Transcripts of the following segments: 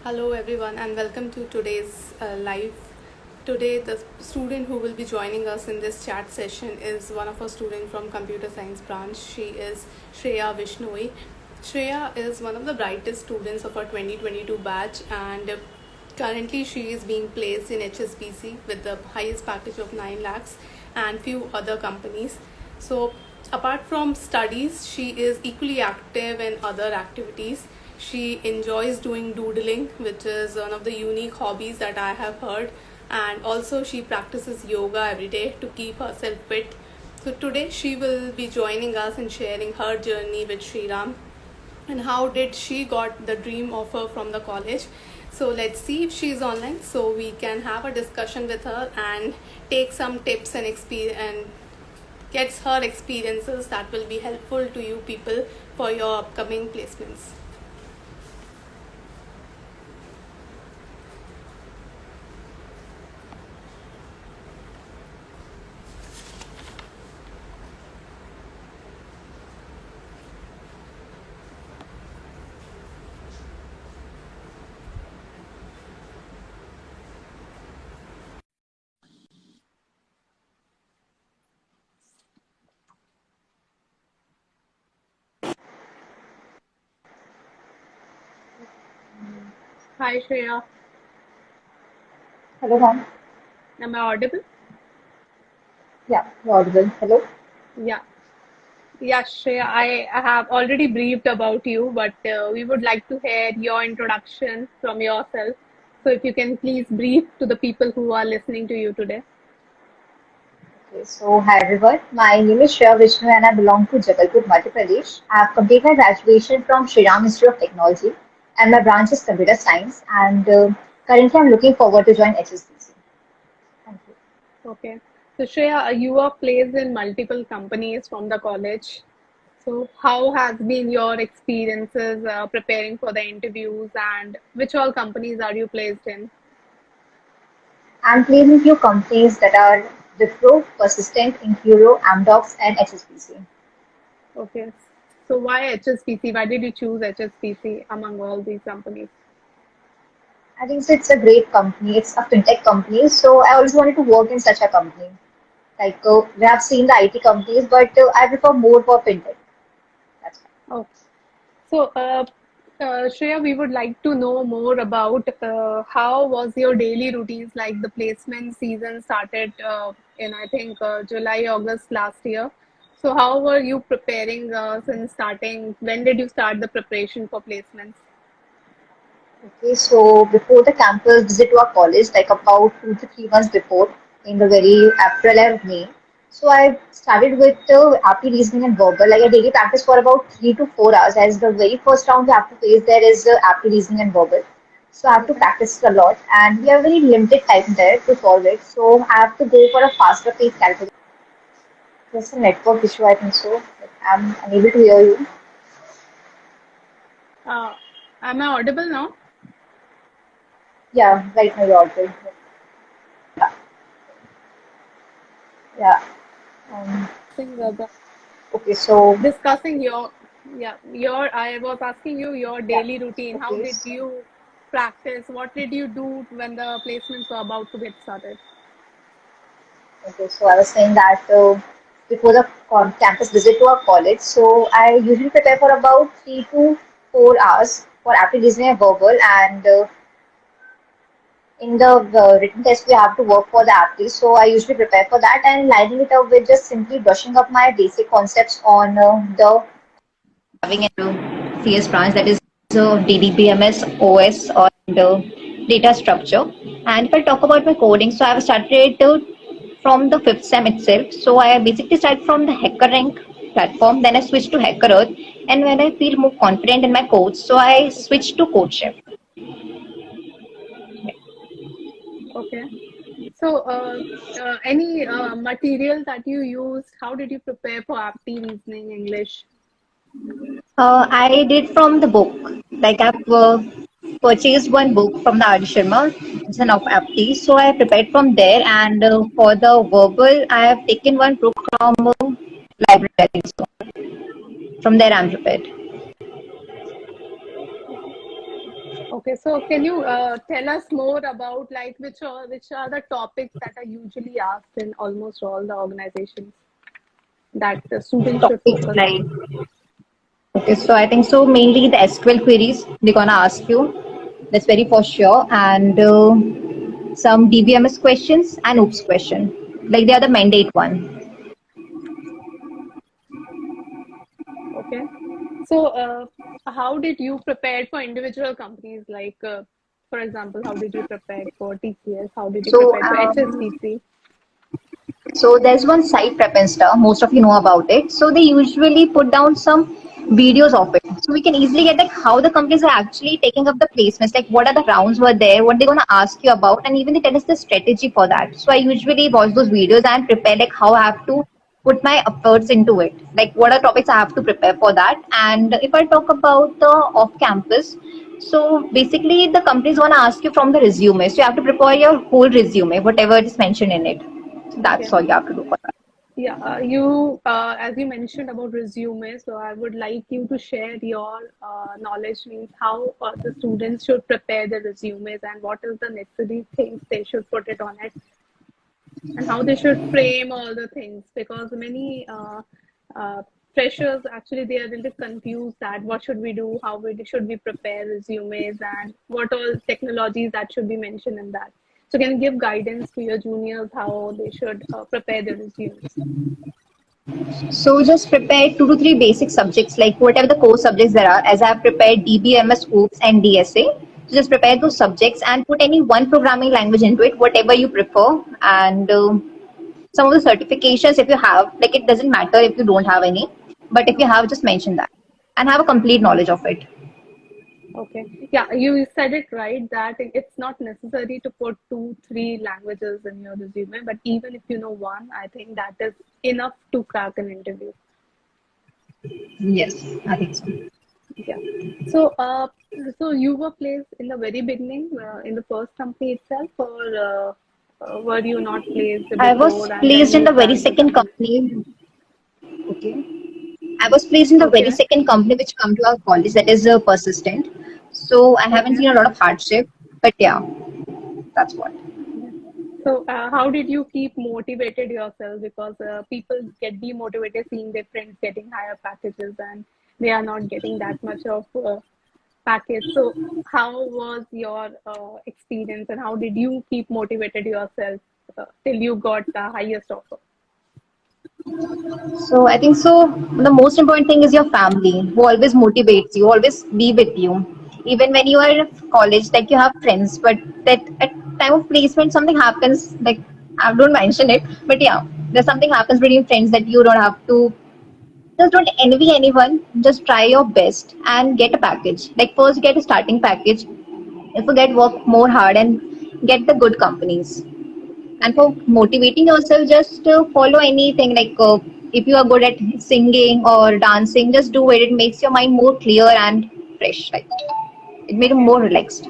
Hello everyone and welcome to today's live. Today the student who will be joining us in this chat session is one of our students from computer science branch. She is Shreya Vishnoi. Shreya is one of the brightest students of our 2022 batch and currently she is being placed in HSBC with the highest package of 9 lakhs and few other companies. So apart from studies, she is equally active in other activities. She enjoys doing doodling, which is one of the unique hobbies that I have heard, and also she practices yoga every day to keep herself fit. So today she will be joining us and sharing her journey with Shri Ram and how did she got the dream offer from the college. So let's see if she is online so we can have a discussion with her and take some tips and experience and gets her experiences that will be helpful to you people for your upcoming placements. Hi Shreya, Hello, ma'am. am I audible? Yeah, you're audible. Hello. Yeah. Yeah, Shreya, I have already briefed about you, but we would like to hear your introduction from yourself. So if you can please brief to the people who are listening to you today. Okay, so hi everyone. My name is Shreya Vishnu and I belong to Jabalpur, Madhya Pradesh. I have completed my graduation from Shri Ram Institute of Technology and my branch is computer science. And currently, I'm looking forward to join HSBC. Thank you. Okay. So Shreya, you are placed in multiple companies from the college. So how has been your experiences preparing for the interviews and which all companies are you placed in? I'm placed in few companies that are Wipro, Persistent, Incuro, Amdocs, and HSBC. Okay. So why HSPC? Why did you choose HSPC among all these companies? I think it's a great company. It's a fintech company, so I always wanted to work in such a company. Like we have seen the IT companies, but I prefer more for fintech. That's fine. Okay. So, Shreya, we would like to know more about how was your daily routines like the placement season started in I think July, August last year. So, how were you preparing since starting? When did you start the preparation for placements? Okay, so before the campus visit to our college, like about 2 to 3 months before, in the very April and May, so I started with aptitude reasoning and verbal, like a daily practice for about 3 to 4 hours. As the very first round we have to face, there is aptitude reasoning and verbal. So I have to Okay. practice it a lot, and we have very limited time there to solve it. So I have to go for a faster pace calculation. There's a network issue, I think so. I'm unable to hear you. Uh, am I audible now? Yeah, right now you're audible. Yeah. Um, Think, okay, so discussing your I was asking you your yeah. daily routine. How Okay. did you practice? What did you do when the placements were about to get started? Okay. So I was saying that before the campus visit to our college, so I usually prepare for about 3 to 4 hours for aptitude listening and verbal, and in the written test we have to work for the aptitude. So I usually prepare for that and lining it up with just simply brushing up my basic concepts on the having a CS branch, that is DDBMS, OS, or the data structure. And if I talk about my coding, so I've started from the fifth sem itself. So I basically started from the HackerRank platform, then I switched to HackerEarth. And when I feel more confident in my codes, so I Okay. switched to CodeChef. Okay. So, any material that you used, how did you prepare for apti reasoning English? I did from the book. Like I've purchased one book from the Adi Sharma, it's an of FT. So I prepared from there, and for the verbal, I have taken one book from library. So from there, I'm prepared. Okay, so can you tell us more about like which are the topics that are usually asked in almost all the organizations that the students should Topics focus like, on? okay, so I think so mainly the SQL queries they're gonna ask you. That's very for sure. And some DBMS questions and OOPS question. Like they are the mandate one. Okay, so how did you prepare for individual companies? Like, for example, how did you prepare for TCS? How did you So prepare for HSBC? So there's one site Prep Insta. Most of you know about it. So they usually put down some videos of it. So we can easily get like how the companies are actually taking up the placements, like what are the rounds were there, what they're gonna ask you about, and even they tell us the strategy for that. So I usually watch those videos and prepare like how I have to put my efforts into it. Like what are topics I have to prepare for that. And if I talk about the off campus, so basically the companies wanna ask you from the resume. So you have to prepare your whole resume, whatever is mentioned in it. So that's Okay. all you have to do for that. Yeah, you as you mentioned about resume, so I would like you to share your knowledge, means how the students should prepare their resumes and what is the necessary things they should put it on it, and how they should frame all the things, because many freshers actually they are a little confused that what should we do, how we should we prepare resumes, and what all technologies that should be mentioned in that. So can you give guidance to your juniors how they should prepare their resumes? So just prepare 2 to 3 basic subjects, like whatever the core subjects there are. As I have prepared DBMS, OOPS, and DSA. So just prepare those subjects and put any one programming language into it, whatever you prefer. And some of the certifications, if you have, like it doesn't matter if you don't have any, but if you Okay. have, just mention that and have a complete knowledge of it. Okay. Yeah, you said it right that it's not necessary to put two, three languages in your resume, but even if you know one, I think that is enough to crack an interview. Yes, I think so. Yeah. So, so you were placed in the very beginning, in the first company itself, or were you not placed I was before and then placed in you the very cracked the second company? company. Okay. I was placed in the very Okay. second company which come to our college, that is persistent. So I haven't Okay. seen a lot of hardship, but yeah, that's what. Yeah. So, how did you keep motivated yourself? Because people get demotivated seeing their friends getting higher packages and they are not getting that much of package. So, how was your experience and how did you keep motivated yourself till you got the highest offer? So I think so. The most important thing is your family, who always motivates you, always be with you. Even when you are in college, like you have friends, but that at time of placement something happens. Like I don't mention it, but yeah, there's something happens between friends that you don't have to. Just don't envy anyone. Just try your best and get a package. Like first get a starting package. If you get work more hard and get the good companies. And Okay. for motivating yourself, just follow anything like if you are good at singing or dancing, just do it. It makes your mind more clear and fresh. Like it made you Okay. more relaxed.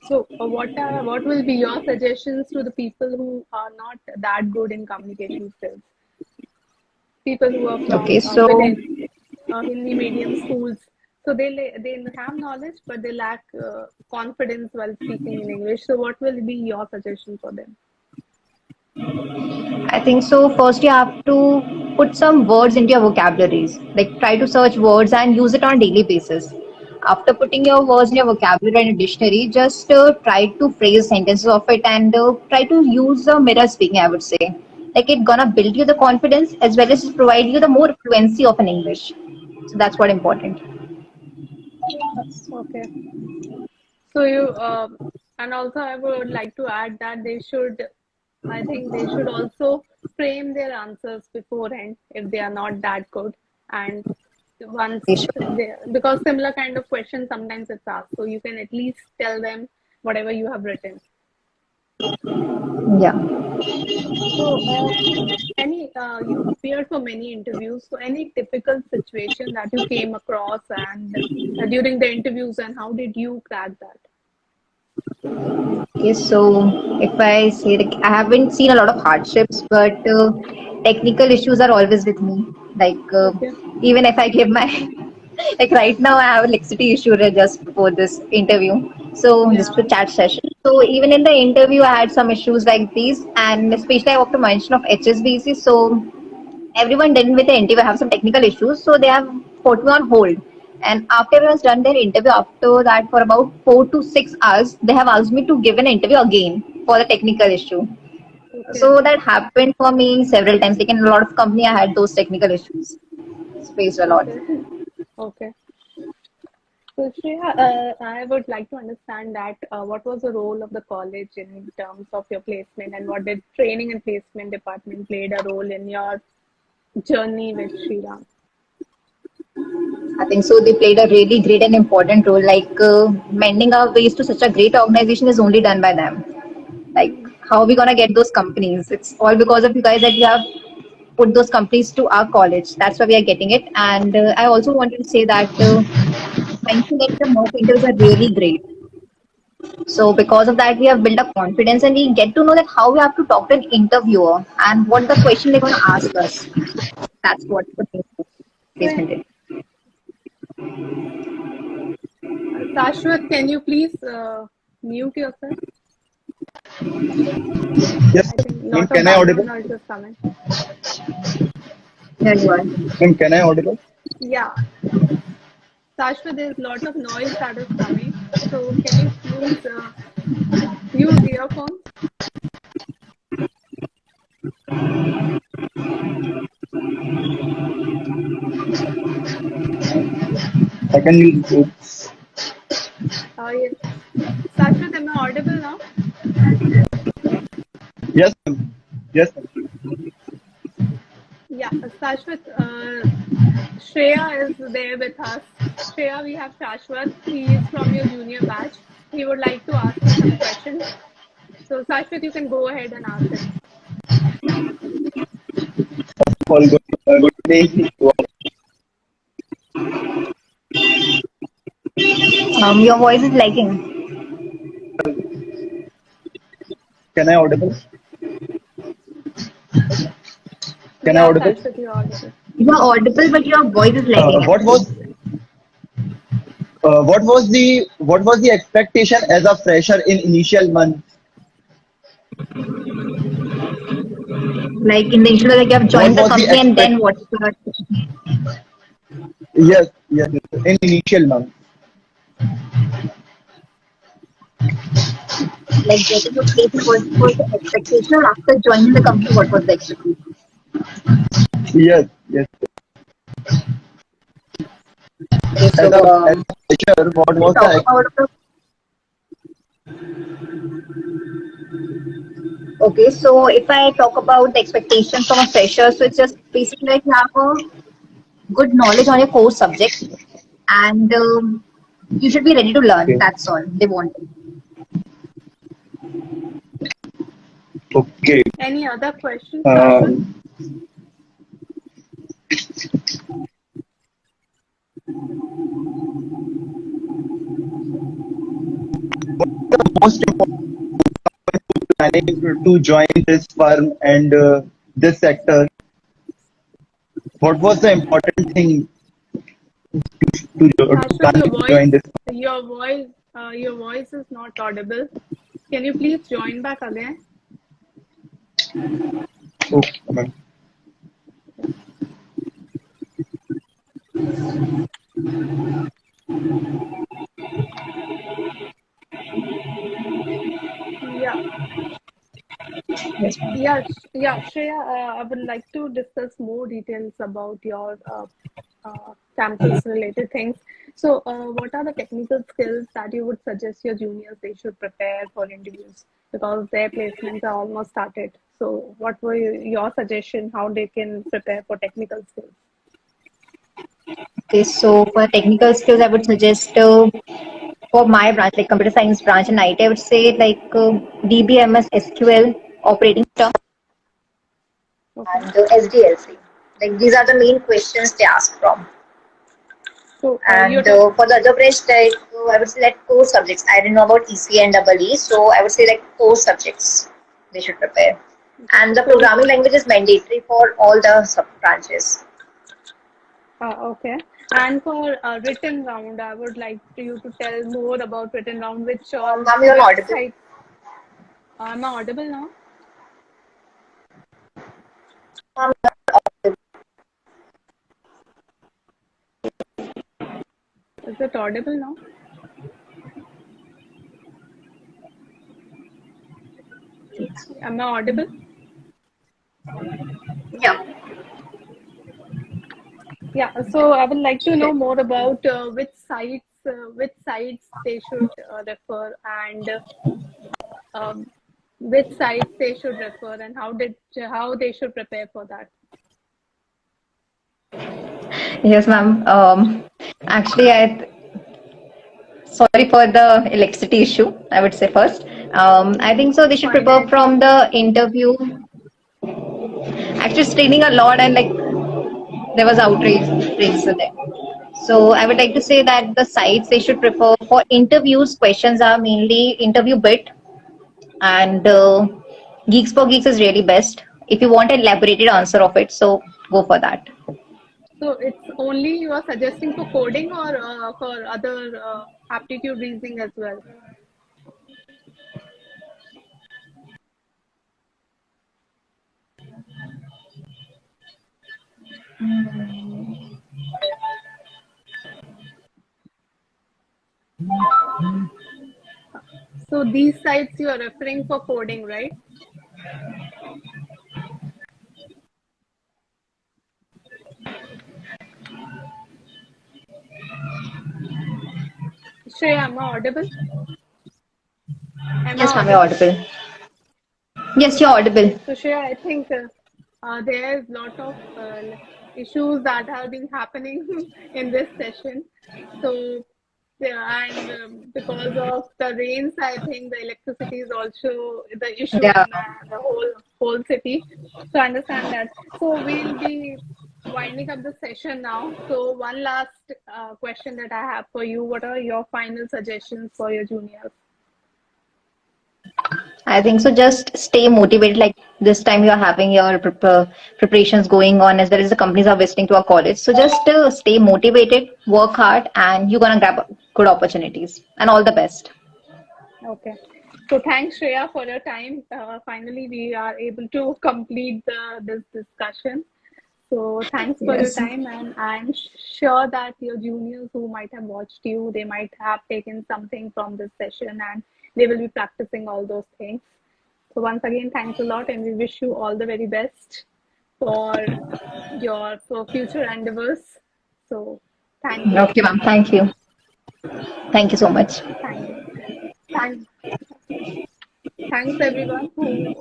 So, what will be your suggestions to the people who are not that good in communication skills? People who are Okay, from so within Hindi medium schools. So they have knowledge, but they lack confidence while speaking in English. So what will be your suggestion for them? I think so. First, you have to put some words into your vocabularies. Like try to search words and use it on a daily basis. After putting your words in your vocabulary and a dictionary, just try to phrase sentences of it and try to use mirror speaking. I would say, like it gonna build you the confidence as well as provide you the more fluency of an English. So that's what important. Okay. So and also I would like to add that I think they should also frame their answers beforehand if they are not that good. And once They should. because similar kind of questions sometimes it's asked, so you can at least tell them whatever you have written. Yeah. So, you appeared for many interviews. So, any typical situation that you came across and during the interviews, and how did you crack that? Okay, so if I say like I haven't seen a lot of hardships, but technical issues are always with me. Like Okay. even if I give my Like right now, I have a electricity issue just before this interview. So this is a Yeah. chat session. So even in the interview, I had some issues like these, and especially I want to mention of HSBC. So everyone done with the interview have some technical issues, so they have put me on hold. And after everyone's done their interview, after that for about 4 to 6 hours, they have asked me to give an interview again for the technical issue. Okay. So that happened for me several times. Like in a lot of company, I had those technical issues. Faced a lot. Okay. Okay. So, Shreya, I would like to understand that what was the role of the college in terms of your placement, and what did training and placement department played a role in your journey with Shriram? I think so. They played a really great and important role. Like mending our ways to such a great organization is only done by them. Like how are we gonna get those companies? It's all because of you guys that you have put those companies to our college. That's why we are getting it. And I also wanted to say that mention that the mock interviews are really great. So because of that, we have built up confidence and we get to know that how we have to talk to an interviewer and what the question they're gonna ask us. That's what the So, placement is. Sashwat, can you please mute yourself? Yes, I think a ma'am, lot of can I background audible? noise is coming. There you are. Ma'am, can I audible? Yeah, Sashwat, there's a lot of noise that is coming. So, can you please use earphones? I can use it. Yeah. Sashwat, am I audible now? Yes, ma'am. Yes, ma'am. Yeah, Shashwat, Shreya is there with us. Shreya, we have Shashwat. He is from your junior batch. He would like to ask you some questions. So, Shashwat, you can go ahead and ask him. All good. Good day. Your voice is lagging. Can I audible? Can I Yeah, audible? Shashwat, you're audible. You are audible, but your voice is lagging What actually. was what was the expectation as a fresher in initial month? Like in the initial, like you have What joined the was the company and expect? then what's the Yes, yes, yes, in initial month. like getting a placement was the expectation after joining the company? What was the expectation? Yes, yes. Okay, so As a fresher, what we was talk the about the okay. So if I talk about the expectation from a fresher, so it's just basically like you have a good knowledge on your core subject and you should be ready to learn. okay? That's all they want. Okay. Any other questions, Shashwat? Um, Most planning to join this firm and this sector? What was the important thing to Shashwat, planning to join this? your voice is not audible. Can you please join back again? Okay, ma'am. Yeah. Yes. Yeah, Shreya, I would like to discuss more details about your campus-related things. So, what are the technical skills that you would suggest your juniors they should prepare for interviews because their placements are almost started? So, what were your suggestion how they can prepare for technical skills? Okay, so for technical skills, I would suggest for my branch, like computer science branch and IT, I would say like DBMS, SQL, operating system, Okay. and SDLC. Like these are the main questions they ask from. So, you're And talking. for the other branch, like I would say like core subjects. I didn't know about EC and EE, so I would say like core subjects they should prepare. Okay. And the So, programming language is mandatory for all the sub branches. okay. And for written round, I would like you to tell more about written round, which all Ma'am, you're not which audible. site. Am I audible now? Ma'am, Is it audible now? Am I audible? yeah. Yeah. So I would like to know more about which sites they should refer, and which sites they should refer, and how they should prepare for that. Yes, ma'am. Actually, sorry for the electricity issue, I would say first. I think so. They It's should fine. prepare from the interview. Actually, it's raining a lot, and like there was outrage rains there. So I would like to say that the sites they should prefer for interviews. Questions are mainly interview bit, and Geeks for Geeks is really best. If you want an elaborated answer of it, so go for that. So it's only you are suggesting for coding or for other aptitude reasoning as well. So these sites you are referring for coding, right? Shreya, am I audible? Am I Yes, ma'am, you're audible? audible. Yes, you're audible. Okay, so Shreya, I think there's lot of issues that have been happening in this session. So, yeah, and because of the rains, I think the electricity is also the issue Yeah. in the whole city. So I understand that. So we'll be winding up the session now. So one last question that I have for you: what are your final suggestions for your juniors? I think so. Just stay motivated. Like this time, you're having your preparations going on, as well as the companies are visiting to our college. So just stay motivated, work hard, and you're gonna grab good opportunities. And all the best. Okay. So thanks, Shreya, for your time. Finally, we are able to complete this discussion. So thanks for your Yes. time, and I'm sure that your juniors who might have watched you, they might have taken something from this session, and they will be practicing all those things. So once again, thanks a lot, and we wish you all the very best for your for future endeavors. So thank you, Okay, ma'am. Thank you. Thank you so much. thank you, thank thanks everyone who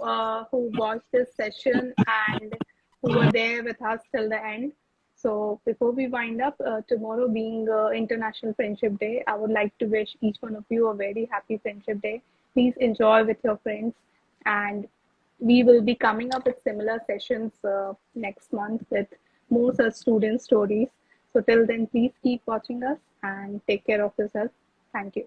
watched this session and who were there with us till the end. So before we wind up, tomorrow being International Friendship Day, I would like to wish each one of you a very happy Friendship Day. Please enjoy with your friends, and we will be coming up with similar sessions next month with more such student stories. So till then, please keep watching us and take care of yourself. Thank you.